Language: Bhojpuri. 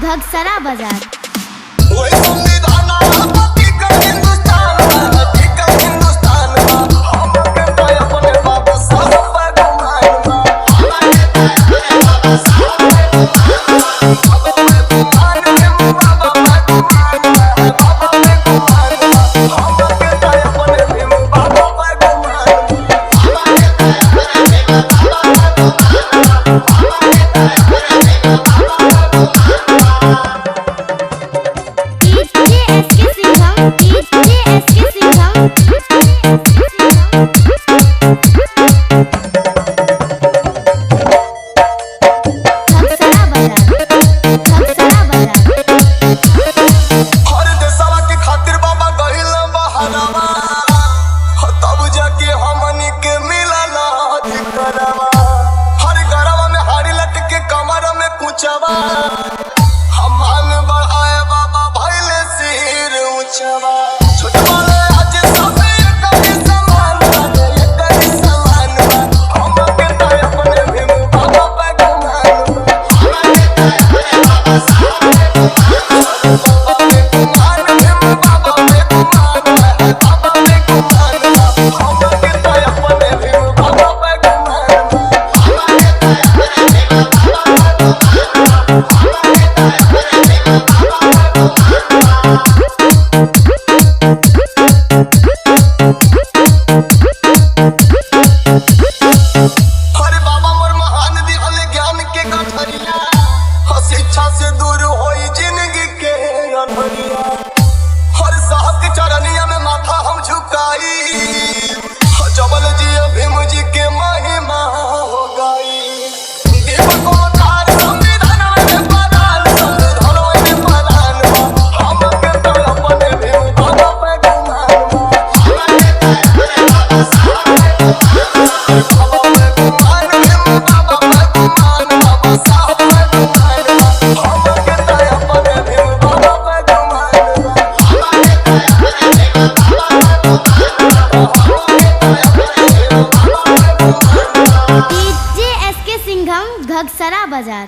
घगसरा बाजार। हम बढ़ाए बाबा भैले सिर ऊंचवा छोटवा आज सबे कभी समान कभी समान हम के तो अपने भीम बाबा पे गुमान शिक्षा से दूर होई जिंदगी के अनहरिया हर साहब के चरनिया में माथा हम झुकाई जबल जी भीम जी के महिमा हो गई दीपक अवतार संविधान में प्रधान संविधान में प्रधान हम के तो अपने भीम बाबा पे घगसरा बाजार।